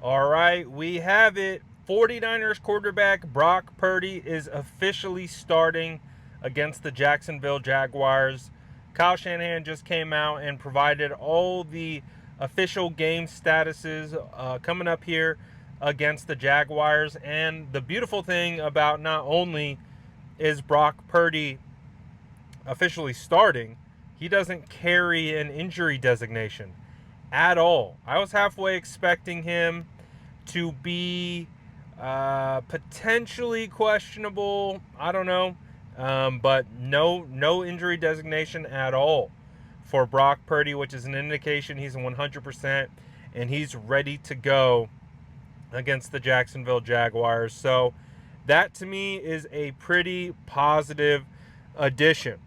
All right, we have it. 49ers quarterback Brock Purdy is officially starting against the Jacksonville Jaguars. Kyle Shanahan just came out and provided all the official game statuses coming up here against the Jaguars. And the beautiful thing about not only is Brock Purdy officially starting, he doesn't carry an injury designation at all. I was halfway expecting him to be potentially questionable. I don't know, but no injury designation at all for Brock Purdy, which is an indication he's 100% and he's ready to go against the Jacksonville Jaguars. So that to me is a pretty positive addition.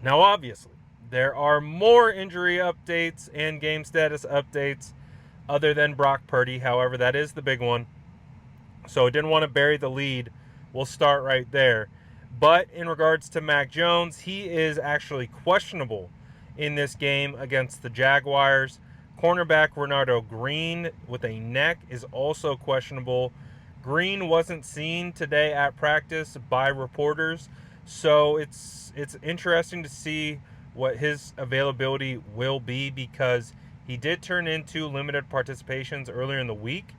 Now, obviously, there are more injury updates and game status updates other than Brock Purdy. However, that is the big one. So I didn't want to bury the lead. We'll start right there. But in regards to Mac Jones, he is actually questionable in this game against the Jaguars. Cornerback Renardo Green with a neck is also questionable. Green wasn't seen today at practice by reporters, so it's interesting to see what his availability will be, because he did turn into limited participations earlier in the week.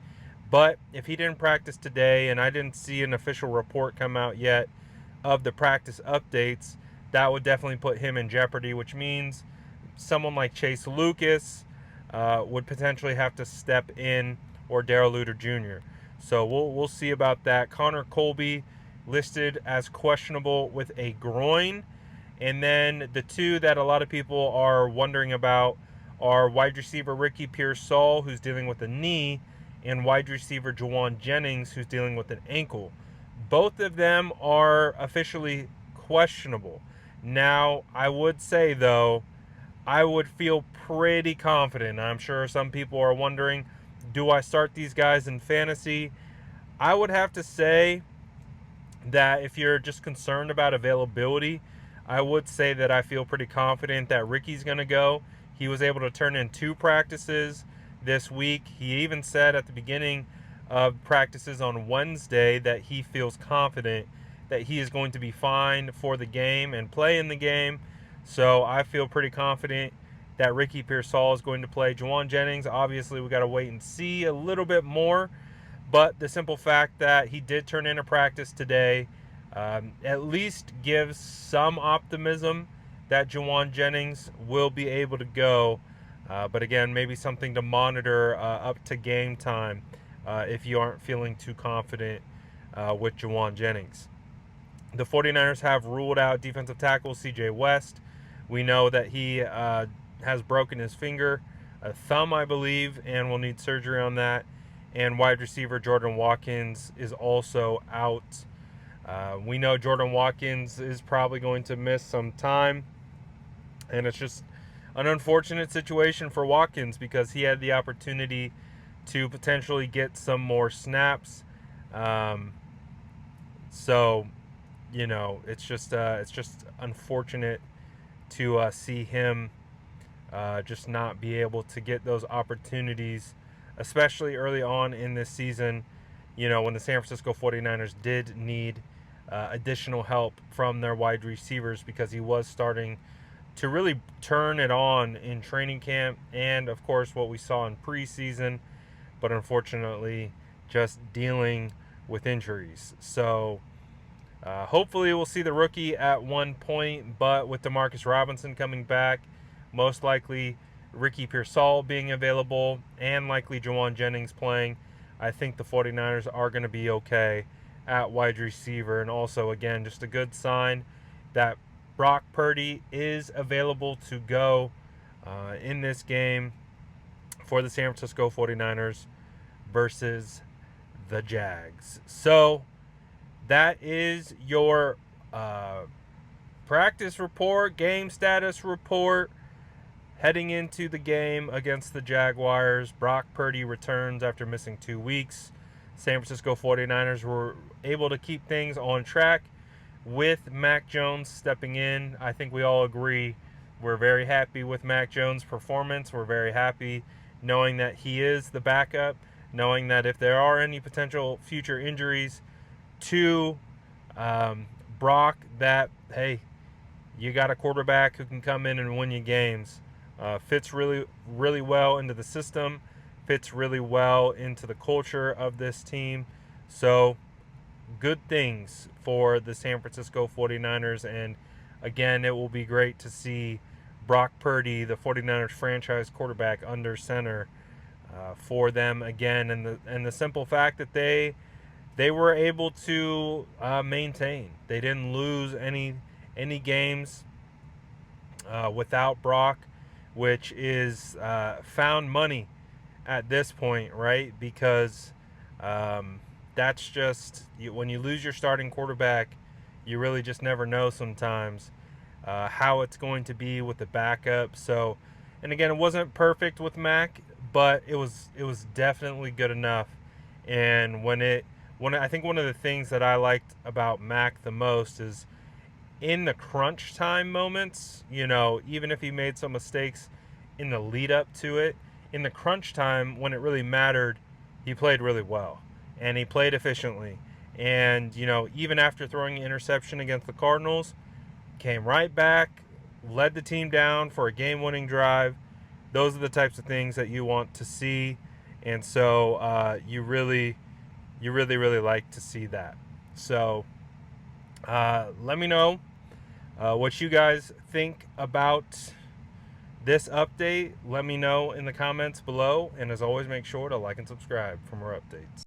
But if he didn't practice today, and I didn't see an official report come out yet of the practice updates, that would definitely put him in jeopardy, which means someone like Chase Lucas would potentially have to step in, or Darrell Luter Jr. So we'll see about that. Connor Colby listed as questionable with a groin. And then the two that a lot of people are wondering about are wide receiver Ricky Pearsall, who's dealing with a knee, and wide receiver Juwan Jennings, who's dealing with an ankle. Both of them are officially questionable. Now, I would say, though, I would feel pretty confident. I'm sure some people are wondering, do I start these guys in fantasy? I would have to say that if you're just concerned about availability, I would say that I feel pretty confident that Ricky's going to go. He was able to turn in 2 practices this week. He even said at the beginning of practices on Wednesday that he feels confident that he is going to be fine for the game and play in the game. So I feel pretty confident that Ricky Pearsall is going to play. Juwan Jennings, obviously, we got to wait and see a little bit more. But the simple fact that he did turn in a practice today at least gives some optimism that Juwan Jennings will be able to go. But again, maybe something to monitor up to game time if you aren't feeling too confident with Juwan Jennings. The 49ers have ruled out defensive tackle CJ West. We know that he has broken his finger, a thumb, I believe, and will need surgery on that. And wide receiver Jordan Watkins is also out. We know Jordan Watkins is probably going to miss some time, and it's just an unfortunate situation for Watkins because he had the opportunity to potentially get some more snaps. So, you know, it's just unfortunate to see him just not be able to get those opportunities, especially early on in this season, you know, when the San Francisco 49ers did need additional help from their wide receivers, because he was starting to really turn it on in training camp and, of course, what we saw in preseason, but unfortunately just dealing with injuries. So hopefully we'll see the rookie at one point, but with Demarcus Robinson coming back, most likely Ricky Pearsall being available, and likely Juwan Jennings playing, I think the 49ers are going to be okay at wide receiver. And also, again, just a good sign that Brock Purdy is available to go in this game for the San Francisco 49ers versus the Jags. So that is your practice report, game status report. Heading into the game against the Jaguars, Brock Purdy returns after missing 2 weeks. San Francisco 49ers were able to keep things on track with Mac Jones stepping in. I think we all agree we're very happy with Mac Jones' performance. We're very happy knowing that he is the backup, knowing that if there are any potential future injuries to Brock, that, hey, you got a quarterback who can come in and win you games. Fits really, really well into the system, fits really well into the culture of this team. So, good things for the San Francisco 49ers. And again, it will be great to see Brock Purdy, the 49ers franchise quarterback, under center for them again. And the simple fact that they were able to maintain. They didn't lose any games without Brock, which is found money at this point, right? Because that's just when you lose your starting quarterback, you really just never know sometimes how it's going to be with the backup. So, and again, it wasn't perfect with Mac, but it was definitely good enough. And I think one of the things that I liked about Mac the most is in the crunch time moments, even if he made some mistakes in the lead up to it, in the crunch time when it really mattered, he played really well and he played efficiently. And, even after throwing an interception against the Cardinals, came right back, led the team down for a game-winning drive. Those are the types of things that you want to see. And so you really, really like to see that. So let me know what you guys think about this update. Let me know in the comments below. And as always, make sure to like and subscribe for more updates.